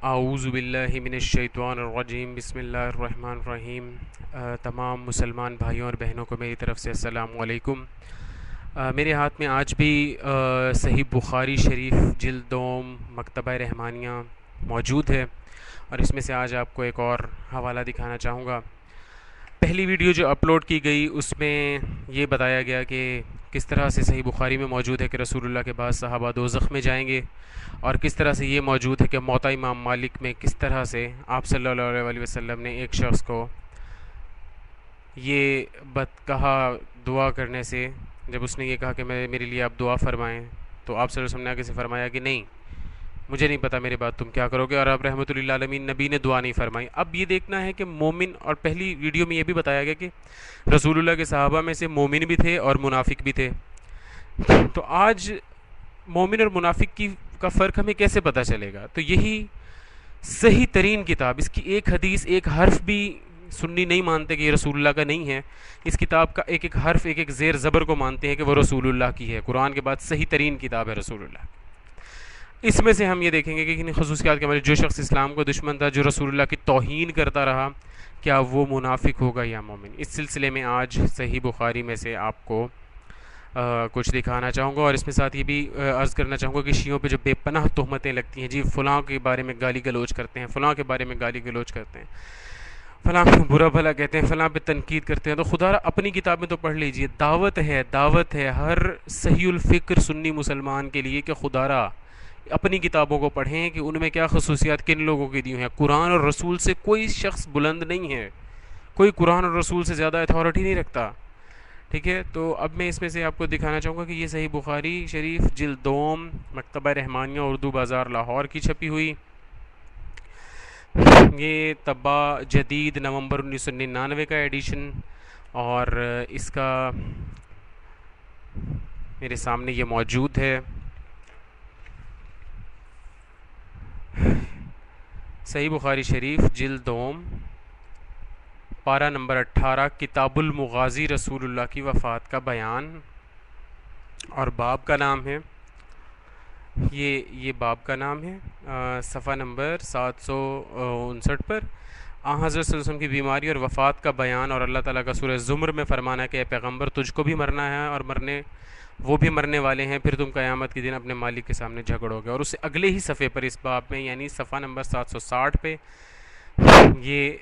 اعوذ باللہ من الشیطان الرجیم بسم اللہ الرحمن الرحیم۔ تمام مسلمان بھائیوں اور بہنوں کو میری طرف سے السلام علیکم۔ میرے ہاتھ میں آج بھی صحیح بخاری شریف جلد دوم مکتبہ رحمانیہ موجود ہے، اور اس میں سے آج آپ کو ایک اور حوالہ دکھانا چاہوں گا۔ پہلی ویڈیو جو اپلوڈ کی گئی اس میں یہ بتایا گیا کہ کس طرح سے صحیح بخاری میں موجود ہے کہ رسول اللہ کے بعد صحابہ دوزخ میں جائیں گے، اور کس طرح سے یہ موجود ہے کہ موطا امام مالک میں کس طرح سے آپ صلی اللہ علیہ وسلم نے ایک شخص کو یہ بات کہا دعا کرنے سے، جب اس نے یہ کہا کہ میرے لیے آپ دعا فرمائیں، تو آپ صلی اللہ علیہ وسلم نے آگے سے فرمایا کہ نہیں، مجھے نہیں پتہ میرے بعد تم کیا کرو گے، اور اب رحمۃ اللہ عالمین نبی نے دعا نہیں فرمائی۔ اب یہ دیکھنا ہے کہ مومن، اور پہلی ویڈیو میں یہ بھی بتایا گیا کہ رسول اللہ کے صحابہ میں سے مومن بھی تھے اور منافق بھی تھے، تو آج مومن اور منافق کا فرق ہمیں کیسے پتہ چلے گا؟ تو یہی صحیح ترین کتاب، اس کی ایک حدیث ایک حرف بھی سنی نہیں مانتے کہ یہ رسول اللہ کا نہیں ہے، اس کتاب کا ایک ایک حرف ایک ایک زیر زبر کو مانتے ہیں کہ وہ رسول اللہ کی ہے۔ قرآن کے بعد صحیح ترین کتاب ہے رسول اللہ۔ اس میں سے ہم یہ دیکھیں گے کہ ان خصوصیات کے ہمارے جو شخص اسلام کو دشمن تھا، جو رسول اللہ کی توہین کرتا رہا، کیا وہ منافق ہوگا یا مومن؟ اس سلسلے میں آج صحیح بخاری میں سے آپ کو کچھ دکھانا چاہوں گا، اور اس میں ساتھ یہ بھی عرض کرنا چاہوں گا کہ شیعوں پہ جو بے پناہ تہمتیں لگتی ہیں، جی فلاں کے بارے میں گالی گلوچ کرتے ہیں، فلاں کے بارے میں گالی گلوچ کرتے ہیں، فلاں پہ برا بھلا کہتے ہیں، فلاں پہ تنقید کرتے ہیں، تو خدا را اپنی کتاب میں تو پڑھ لیجئے، دعوت ہے ہر صحیح الفکر سنی مسلمان کے لیے کہ خدا را اپنی کتابوں کو پڑھیں کہ ان میں کیا خصوصیات کن لوگوں کی دی ہوئی ہیں۔ قرآن اور رسول سے کوئی شخص بلند نہیں ہے، کوئی قرآن اور رسول سے زیادہ اتھارٹی نہیں رکھتا، ٹھیک ہے؟ تو اب میں اس میں سے آپ کو دکھانا چاہوں گا کہ یہ صحیح بخاری شریف جلد دوم مکتبہ رحمانیہ اردو بازار لاہور کی چھپی ہوئی، یہ طبع جدید نومبر 1999 کا ایڈیشن، اور اس کا میرے سامنے یہ موجود ہے۔ صحیح بخاری شریف جلد دوم پارہ نمبر 18، کتاب المغازی، رسول اللہ کی وفات کا بیان، اور باب کا نام ہے، یہ باب کا نام ہے، صفحہ نمبر 759 پر حضرت صلی اللہ علیہ وسلم کی بیماری اور وفات کا بیان، اور اللہ تعالیٰ کا سورہ زمر میں فرمانا ہے کہ اے پیغمبر تجھ کو بھی مرنا ہے، اور وہ بھی مرنے والے ہیں، پھر تم قیامت کے دن اپنے مالک کے سامنے جھگڑو گے۔ اور اس سے اگلے ہی صفحے پر اس باب میں، یعنی صفحہ نمبر 760 پہ، یہ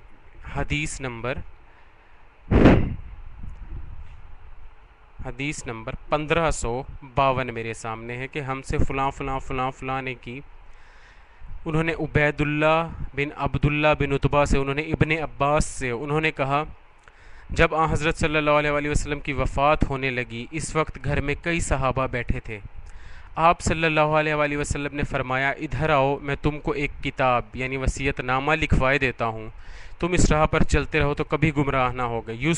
حدیث نمبر 1552 میرے سامنے ہے کہ ہم سے فلاں فلاں فلاں فلاں نے کی، انہوں نے عبید اللہ بن عبداللہ بن عتبہ سے، انہوں نے ابن عباس سے، انہوں نے کہا جب حضرت صلی اللہ علیہ وسلم کی وفات ہونے لگی، اس وقت گھر میں کئی صحابہ بیٹھے تھے، آپ صلی اللہ علیہ وسلم نے فرمایا ادھر آؤ، میں تم کو ایک کتاب یعنی وصیت نامہ لکھوائے دیتا ہوں، تم اس راہ پر چلتے رہو تو کبھی گمراہ نہ ہوگے۔ یہ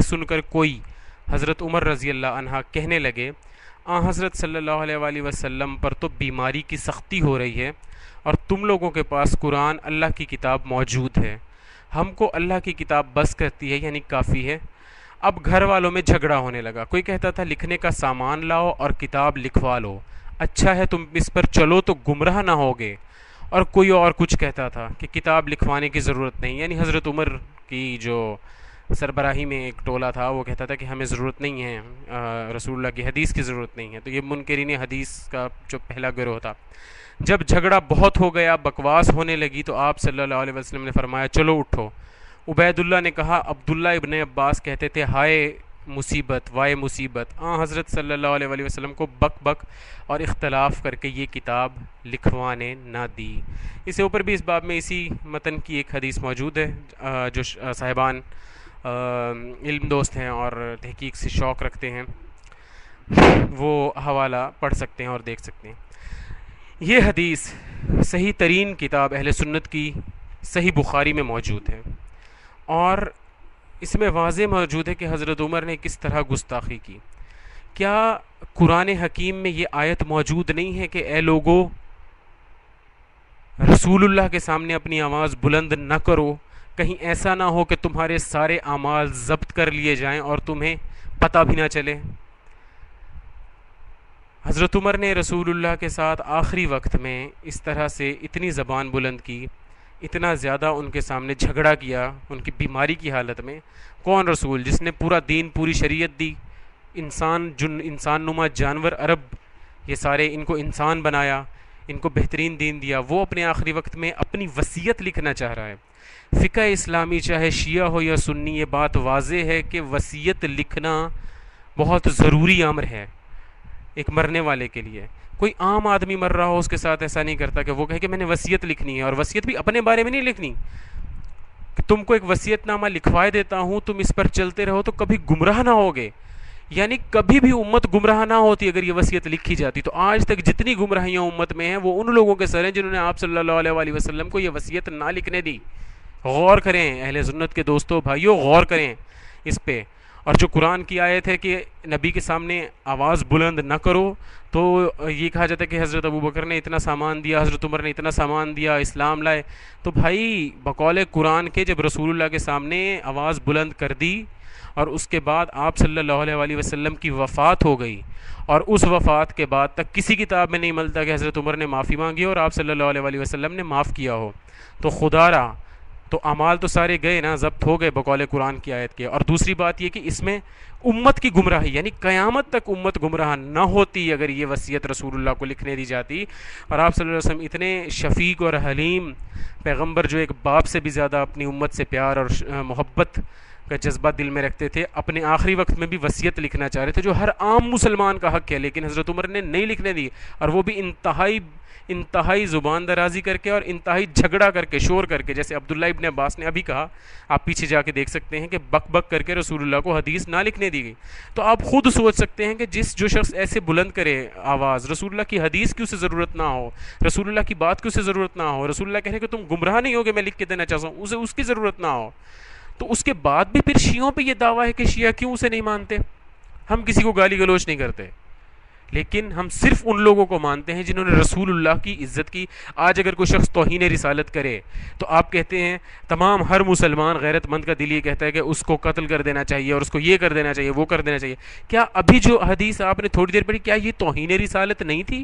سن کر کوئی حضرت عمر رضی اللہ عنہ کہنے لگے حضرت صلی اللہ علیہ وسلم پر تو بیماری کی سختی ہو رہی ہے، اور تم لوگوں کے پاس قرآن اللہ کی کتاب موجود ہے، ہم کو اللہ کی کتاب بس کرتی ہے، یعنی کافی ہے۔ اب گھر والوں میں جھگڑا ہونے لگا، کوئی کہتا تھا لکھنے کا سامان لاؤ اور کتاب لکھوا لو، اچھا ہے تم اس پر چلو تو گمراہ نہ ہوگے، اور کوئی اور کچھ کہتا تھا کہ کتاب لکھوانے کی ضرورت نہیں، یعنی حضرت عمر کی جو سربراہی میں ایک ٹولہ تھا وہ کہتا تھا کہ ہمیں ضرورت نہیں ہے، رسول اللہ کی حدیث کی ضرورت نہیں ہے، تو یہ منکرین حدیث کا جو پہلا گروہ تھا۔ جب جھگڑا بہت ہو گیا، بکواس ہونے لگی، تو آپ صلی اللہ علیہ وسلم نے فرمایا چلو اٹھو۔ عبید اللہ نے کہا عبداللہ ابن عباس کہتے تھے ہائے مصیبت وائے مصیبت، حضرت صلی اللہ علیہ وسلم کو بک اور اختلاف کر کے یہ کتاب لکھوانے نہ دی۔ اس سے اوپر بھی اس باب میں اسی متن کی ایک حدیث موجود ہے، جو صاحبان علم دوست ہیں اور تحقیق سے شوق رکھتے ہیں وہ حوالہ پڑھ سکتے ہیں اور دیکھ سکتے ہیں۔ یہ حدیث صحیح ترین کتاب اہل سنت کی صحیح بخاری میں موجود ہے، اور اس میں واضح موجود ہے کہ حضرت عمر نے کس طرح گستاخی کی۔ کیا قرآن حکیم میں یہ آیت موجود نہیں ہے کہ اے لوگو رسول اللہ کے سامنے اپنی آواز بلند نہ کرو، کہیں ایسا نہ ہو کہ تمہارے سارے اعمال ضبط کر لیے جائیں اور تمہیں پتہ بھی نہ چلے۔ حضرت عمر نے رسول اللہ کے ساتھ آخری وقت میں اس طرح سے اتنی زبان بلند کی، اتنا زیادہ ان کے سامنے جھگڑا کیا ان کی بیماری کی حالت میں. کون رسول جس نے پورا دین، پوری شریعت دی، انسان نما جانور عرب یہ سارے ان کو انسان بنایا، ان کو بہترین دین دیا، وہ اپنے آخری وقت میں اپنی وصیت لکھنا چاہ رہا ہے. فقہ اسلامی چاہے شیعہ ہو یا سنی، یہ بات واضح ہے کہ وصیت لکھنا بہت ضروری امر ہے ایک مرنے والے کے لیے. کوئی عام آدمی مر رہا ہو اس کے ساتھ ایسا نہیں کرتا کہ وہ کہے کہ میں نے وصیت لکھنی ہے، اور وصیت بھی اپنے بارے میں نہیں لکھنی کہ تم کو ایک وصیت نامہ لکھوائے دیتا ہوں، تم اس پر چلتے رہو تو کبھی گمراہ نہ ہوگے. یعنی کبھی بھی امت گمراہ نہ ہوتی اگر یہ وصیت لکھی جاتی. تو آج تک جتنی گمراہیاں امت میں ہیں وہ ان لوگوں کے سر ہیں جنہوں نے آپ صلی اللہ علیہ وسلم کو یہ وصیت نہ لکھنے دی. غور کریں اہل سنت کے دوستوں بھائیوں، غور کریں اس پہ. اور جو قرآن کی آیت ہے کہ نبی کے سامنے آواز بلند نہ کرو، تو یہ کہا جاتا ہے کہ حضرت ابوبکر نے اتنا سامان دیا، حضرت عمر نے اتنا سامان دیا، اسلام لائے. تو بھائی بقول قرآن کے جب رسول اللہ کے سامنے آواز بلند کر دی اور اس کے بعد آپ صلی اللہ علیہ وسلم کی وفات ہو گئی، اور اس وفات کے بعد تک کسی کتاب میں نہیں ملتا کہ حضرت عمر نے معافی مانگی اور آپ صلی اللہ علیہ وسلم نے معاف کیا ہو. تو خدا را تو اعمال تو سارے گئے نا، ضبط ہو گئے بقول قرآن کی آیت کے. اور دوسری بات یہ کہ اس میں امت کی گمراہی، یعنی قیامت تک امت گمراہ نہ ہوتی اگر یہ وصیت رسول اللہ کو لکھنے دی جاتی. اور آپ صلی اللہ علیہ وسلم اتنے شفیق اور حلیم پیغمبر جو ایک باپ سے بھی زیادہ اپنی امت سے پیار اور محبت کا جذبہ دل میں رکھتے تھے، اپنے آخری وقت میں بھی وصیت لکھنا چاہ رہے تھے جو ہر عام مسلمان کا حق ہے، لیکن حضرت عمر نے نہیں لکھنے دی. اور وہ بھی انتہائی زبان درازی کر کے اور انتہائی جھگڑا کر کے، شور کر کے، جیسے عبداللہ ابن عباس نے ابھی کہا، آپ پیچھے جا کے دیکھ سکتے ہیں کہ بک بک کر کے رسول اللہ کو حدیث نہ لکھنے دی گئی. تو آپ خود سوچ سکتے ہیں کہ جو شخص ایسے بلند کرے آواز، رسول اللہ کی حدیث کی اسے ضرورت نہ ہو، رسول اللہ کی بات کی اسے ضرورت نہ ہو، رسول اللہ کہہ رہے کہ تم گمراہ نہیں ہوگے میں لکھ کے دینا چاہتا ہوں، اسے اس کی ضرورت نہ ہو، تو اس کے بعد بھی پھر شیعوں پہ یہ دعویٰ ہے کہ شیعہ کیوں اسے نہیں مانتے. ہم کسی کو گالی گلوچ نہیں کرتے، لیکن ہم صرف ان لوگوں کو مانتے ہیں جنہوں نے رسول اللہ کی عزت کی. آج اگر کوئی شخص توہین رسالت کرے تو آپ کہتے ہیں تمام ہر مسلمان غیرت مند کا دل یہ کہتا ہے کہ اس کو قتل کر دینا چاہیے اور اس کو یہ کر دینا چاہیے، وہ کر دینا چاہیے. کیا ابھی جو حدیث آپ نے تھوڑی دیر پڑھی کیا یہ توہین رسالت نہیں تھی؟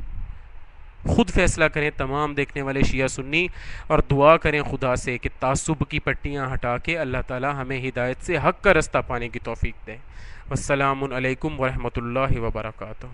خود فیصلہ کریں تمام دیکھنے والے شیعہ سنی، اور دعا کریں خدا سے کہ تعصب کی پٹیاں ہٹا کے اللہ تعالی ہمیں ہدایت سے حق کا رستہ پانے کی توفیق دے. والسلام علیکم ورحمۃ اللہ وبرکاتہ.